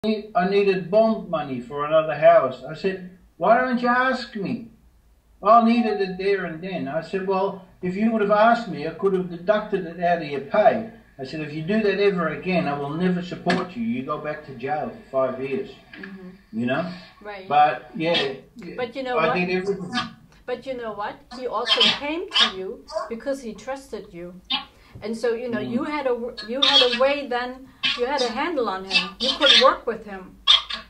I needed bond money for another house. I said, why don't you ask me? I needed it there and then. I said, well, if you would have asked me, I could have deducted it out of your pay. I said, if you do that ever again, I will never support you. You go back to jail for 5 years. You know? Right. But yeah, but you know I what? did everything. But you know what? He also came to you because he trusted you. And so, you know, you had a way then, you had a handle on him. You could work with him.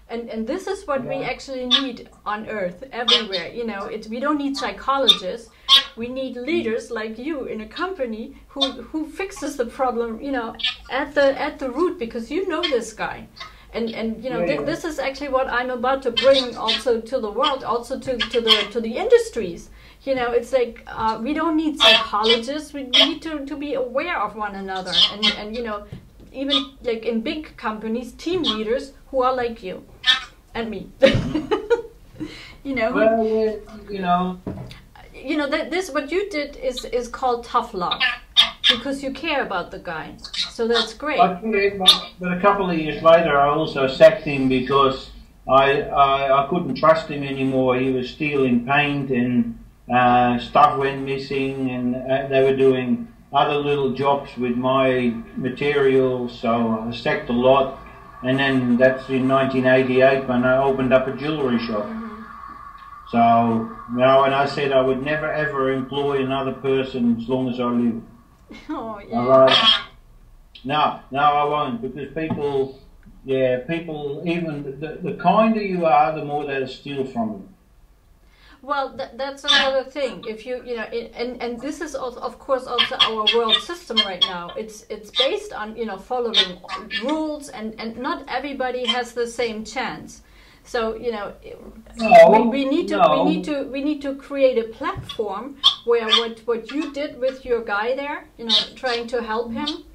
And this is what we actually need on earth, everywhere. You know, we don't need psychologists. We need leaders like you in a company who fixes the problem, you know, at the root, because you know this guy. And you know, this is actually what I'm about to bring also to the world, also to the industries. You know, it's like we don't need psychologists. We need to be aware of one another, and you know, even like in big companies, team leaders who are like you and me. You know. Well, you know, this what you did is called tough love, because you care about the guy. So that's great. But a couple of years later, I also sacked him because I couldn't trust him anymore. He was stealing paint and stuff went missing, and they were doing other little jobs with my materials, so I sacked a lot. And then that's in 1988 when I opened up a jewellery shop. So, you know, and I said I would never ever employ another person as long as I live. Oh, yeah. No, I won't, because people, even the kinder you are, the more they'll steal from you. Well, that's another thing. If you know, and this is also, of course, also our world system right now. It's based on, you know, following rules, and not everybody has the same chance. So, you know, we need to create a platform where what you did with your guy there, you know, trying to help him,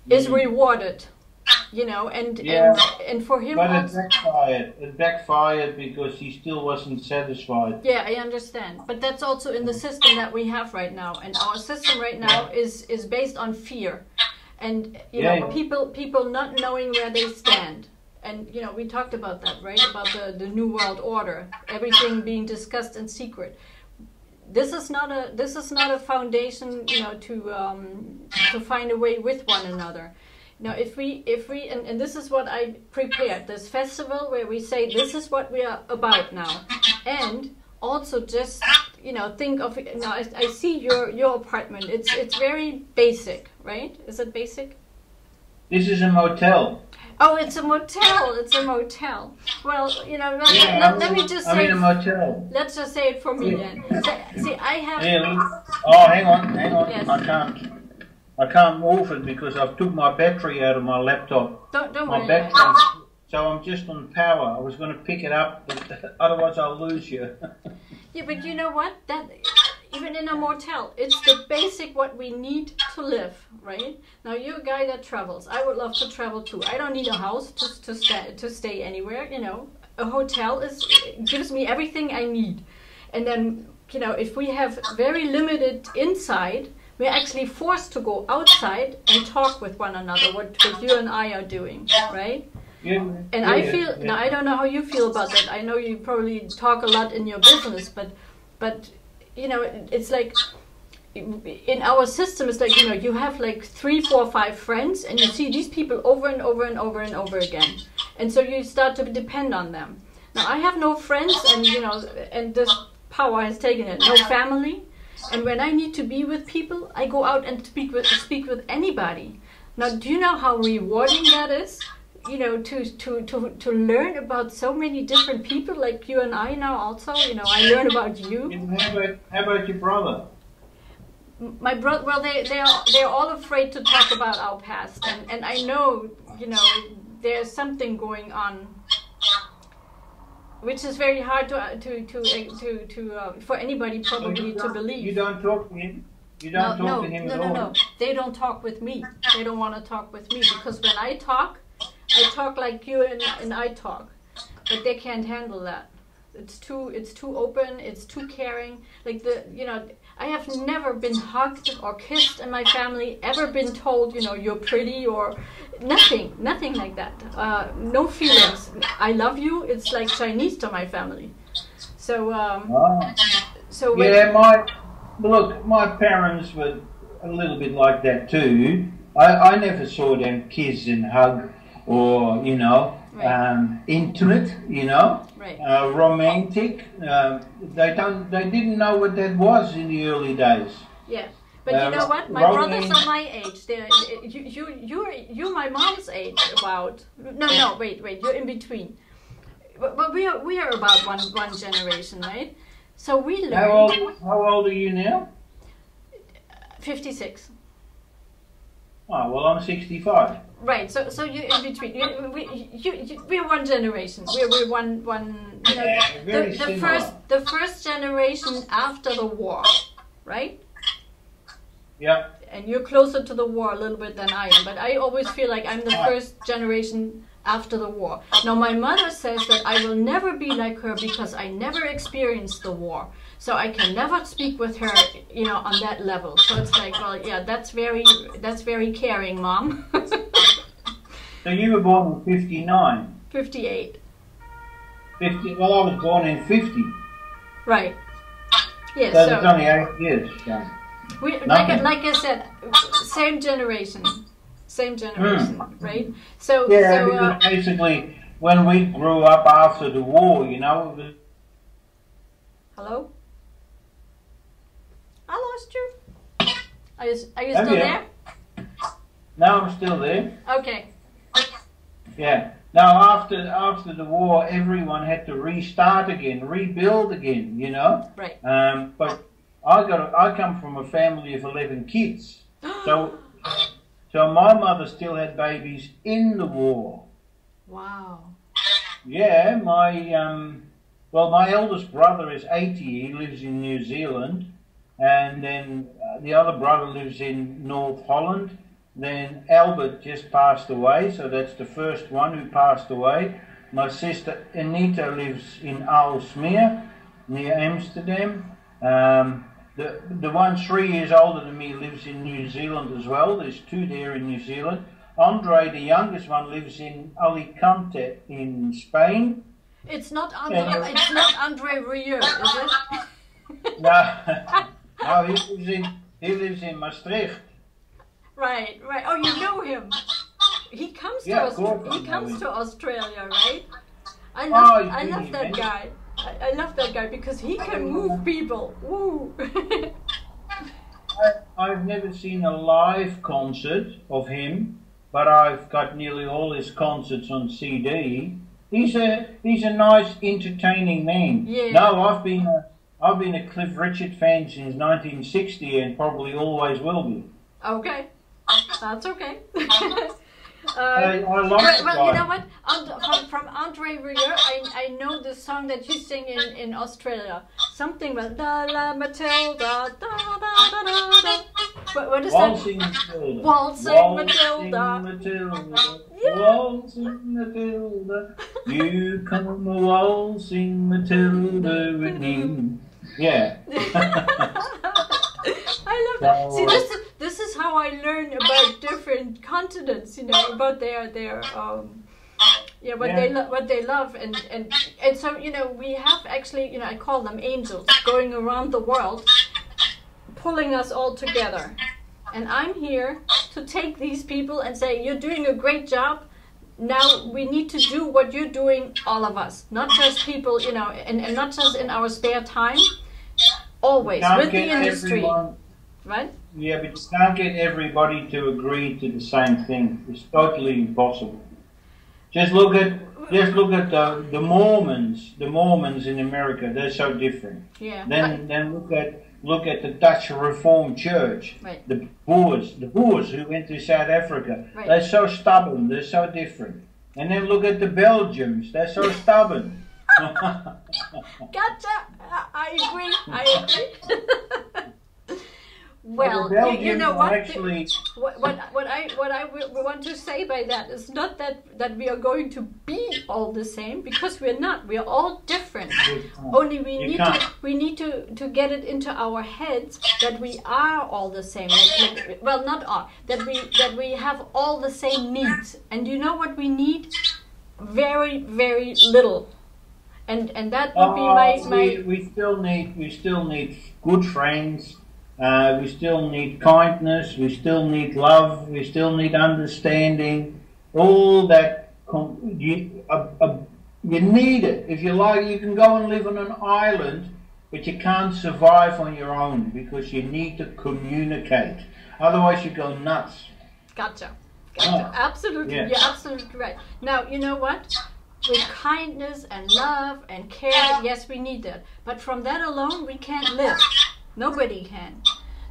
is rewarded. You know, and for him, but also, it backfired because he still wasn't satisfied. Yeah, I understand, but that's also in the system that we have right now, and our system right now is based on fear, and you know, people not knowing where they stand. And you know, we talked about that, right? About the new world order, everything being discussed in secret. This is not a foundation, you know, to find a way with one another. Now, if we and this is what I prepared, this festival where we say this is what we are about now, and also just, you know, think of, you know, I see your apartment. It's very basic, right? Is it basic? This is a motel. Oh, it's a motel. It's a motel. Well, you know, let me just say. I'm in a motel. Let's just say it for me then. See, I have. Oh, hang on. Yes. I can't move it because I've took my battery out of my laptop. Don't my worry. battery, so I'm just on power. I was going to pick it up, but otherwise I'll lose you. Yeah, but you know what? That even in a motel, it's the basic what we need to live, right? Now you're a guy that travels. I would love to travel too. I don't need a house to stay anywhere. You know, a hotel gives me everything I need, and then, you know, if we have very limited inside, we're actually forced to go outside and talk with one another, what you and I are doing, right? Yeah. And I feel, now I don't know how you feel about that. I know you probably talk a lot in your business, but you know, it's like, in our system, it's like, you know, you have like 3, 4, 5 friends, and you see these people over and over and over and over again. And so you start to depend on them. Now I have no friends, and you know, and this power has taken it, no family. And when I need to be with people, I go out and speak with anybody. Now, do you know how rewarding that is? You know, to learn about so many different people, like you and I now also. You know, I learn about you. How about your brother? My brother, well, they're all afraid to talk about our past, and I know, you know, there's something going on, which is very hard for anybody probably to believe. You don't talk to him? You don't talk to him at all? No. They don't talk with me. They don't want to talk with me, because when I talk like you and I talk. But they can't handle that. It's too open, it's too caring. Like you know, I have never been hugged or kissed in my family, ever been told, you know, you're pretty or nothing like that. No feelings. I love you. It's like Chinese to my family. So, so yeah, my parents were a little bit like that too. I never saw them kiss and hug or, you know, right. Intimate, you know, right. Romantic. They didn't know what that was in the early days. Yeah, but you know what? My brothers are my age. You're my mom's age. About no, wait, you're in between. But we are about one generation, right? So we learned. How old are you now? 56. Oh, well, I'm 65. Right, so you're in between. We're one generation. We're one. You know, yeah, the first generation after the war, right? Yeah. And you're closer to the war a little bit than I am, but I always feel like I'm the first generation after the war. Now, my mother says that I will never be like her because I never experienced the war. So I can never speak with her, you know, on that level. So it's like, well, yeah, that's very caring, Mom. So you were born in 59? 58. 50, well, I was born in 50. Right. Yeah, so it's only 8 years. Yeah. Like I said, same generation. Same generation, right? So, yeah, because basically, when we grew up after the war, you know... Hello? I lost you. Are you still there? No, I'm still there. Okay. Yeah. Now, after the war, everyone had to restart again, rebuild again, you know? Right. But I come from a family of 11 kids. So my mother still had babies in the war. Wow. Yeah, my eldest brother is 80. He lives in New Zealand. And then the other brother lives in North Holland. Then Albert just passed away, so that's the first one who passed away. My sister Anita lives in Aalsmeer, near Amsterdam. The one 3 years older than me lives in New Zealand as well. There's 2 there in New Zealand. Andre, the youngest one, lives in Alicante in Spain. It's not Andre Rieu, is it? No, he lives in Maastricht. Right. Oh, you know him. He comes to Australia, right? I love that guy. I love that guy because he can move people. Woo! I've never seen a live concert of him, but I've got nearly all his concerts on CD. He's a nice, entertaining man. Yeah. No, I've been a Cliff Richard fan since 1960 and probably always will be. Okay, that's okay. I like well, you know what? From Andre Rieu, I know the song that you sing in Australia. Something about da la Matilda, da da da da da. What is Waltzing that? Matilda. Waltzing Matilda. Matilda. Yeah. Waltzing Matilda. You come a waltzing Matilda with me. Yeah. I love that. See, this is how I learn about different continents. You know, about their what they love, and so you know we have actually, you know, I call them angels going around the world, pulling us all together. And I'm here to take these people and say, you're doing a great job. Now we need to do what you're doing, all of us, not just people, you know, and not just in our spare time. Always with the industry, right? Yeah, but you can't get everybody to agree to the same thing. It's totally impossible. Just look at the Mormons. The Mormons in America, they're so different. Yeah. Then look at the Dutch Reformed Church. Right. The Boers who went to South Africa. Right. They're so stubborn. They're so different. And then look at the Belgians. They're so stubborn. Gotcha. I agree. Well, Belgium you know what? actually, What I want to say by that is not that we are going to be all the same, because we're not. We're all different. Only we need to get it into our heads that we are all the same. Well, not all. That we have all the same needs. And you know what we need? Very, very little. And that would be my. We still need good friends. We still need kindness, we still need love, we still need understanding. All that, you need it. If you like, you can go and live on an island, but you can't survive on your own because you need to communicate. Otherwise you go nuts. Gotcha. Absolutely, yeah. You're absolutely right. Now, you know what? With kindness and love and care, yes, we need that. But from that alone, we can't live. Nobody can.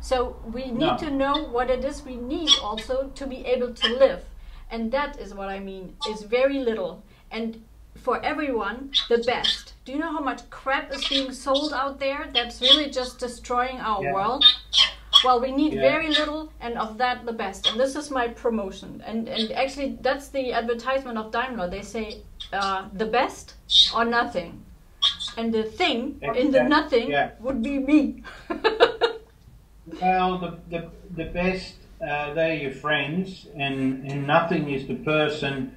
So we need to know what it is we need also to be able to live. And that is what I mean, is very little. And for everyone, the best. Do you know how much crap is being sold out there that's really just destroying our world? Well, we need very little, and of that the best. And this is my promotion. And actually, that's the advertisement of Daimler. They say the best or nothing. And the thing in the nothing would be me. Well, the best, they're your friends, and nothing is the person.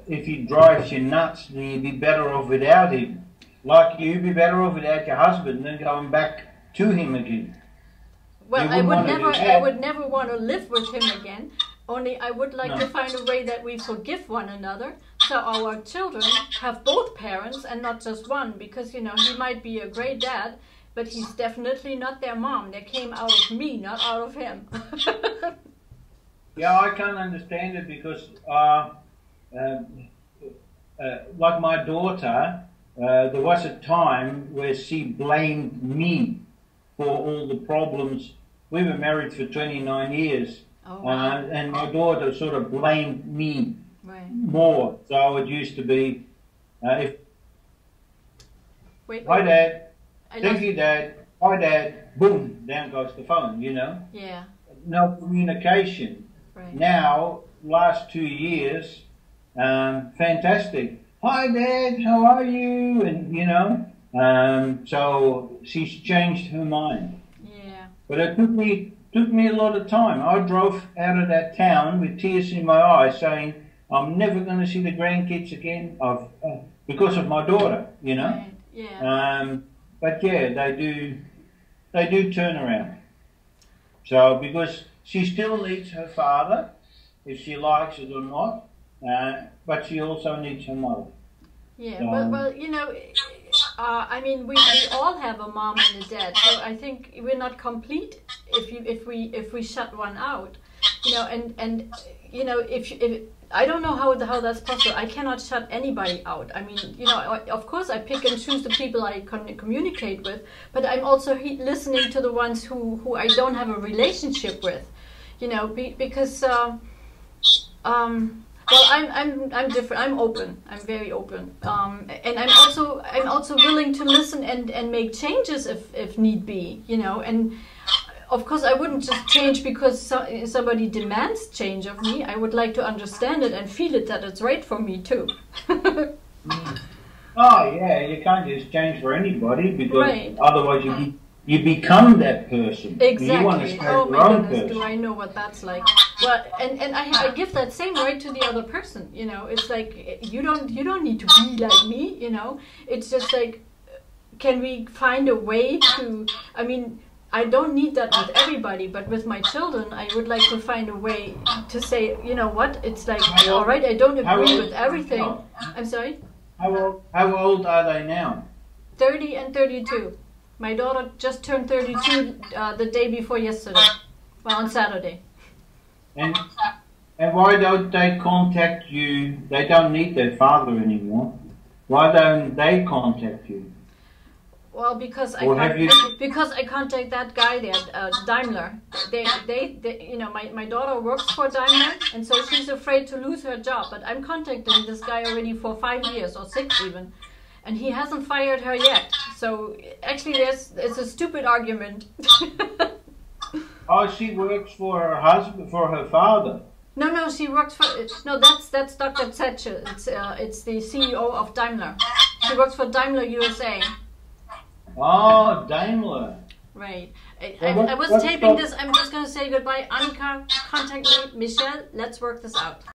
If he drives you nuts, then you'd be better off without him. Like you'd be better off without your husband than going back to him again. Well, I would never want to live with him again. Only I would like to find a way that we forgive one another, so our children have both parents and not just one, because, you know, he might be a great dad, but he's definitely not their mom. They came out of me, not out of him. Yeah, I can't understand it because, like my daughter, there was a time where she blamed me for all the problems. We were married for 29 years. Oh, wow. And my daughter sort of blamed me more. So it used to be, hi Dad, thank you Dad, hi Dad, boom, down goes the phone, you know. Yeah. No communication. Right. Now, last 2 years, fantastic. Hi Dad, how are you? And you know, so she's changed her mind. Yeah. But it took me a lot of time. I drove out of that town with tears in my eyes saying, I'm never going to see the grandkids again because of my daughter, you know. Right. Yeah. But yeah, they do turn around. So, because she still needs her father, if she likes it or not, but she also needs her mother. Yeah, so, well, you know, I mean, we all have a mom and a dad, so I think we're not complete if we shut one out, you know, and you know, if I don't know how that's possible. I cannot shut anybody out. I mean, you know, of course I pick and choose the people I communicate with, but I'm also listening to the ones who I don't have a relationship with, you know, because well, I'm different. I'm open. I'm very open, and I'm also willing to listen and make changes if need be, you know. And of course, I wouldn't just change because somebody demands change of me. I would like to understand it and feel it that it's right for me too. Oh yeah, you can't just change for anybody because otherwise you become that person. Exactly. You want to stay oh your my own goodness, person. do I know what that's like? Well, and I give that same right to the other person. You know, it's like you don't need to be like me. You know, it's just like, can we find a way to? I mean, I don't need that with everybody, but with my children, I would like to find a way to say, you know what? It's like, all right, I don't agree with everything. I'm sorry. How old are they now? 30 and 32. My daughter just turned 32 the day before yesterday. Well, on Saturday. And why don't they contact you? They don't need their father anymore. Why don't they contact you? Well, because I contact that guy there, Daimler. They you know, my daughter works for Daimler, and so she's afraid to lose her job. But I'm contacting this guy already for 5 years or 6 even. And he hasn't fired her yet. So actually it's a stupid argument. Oh, she works for her husband, for her father. No, she works for. No, that's Dr. Zetsche. It's the CEO of Daimler. She works for Daimler USA. Oh, Daimler. Right. I was taping this. I'm just gonna say goodbye. Annika, contact me. Michelle, let's work this out.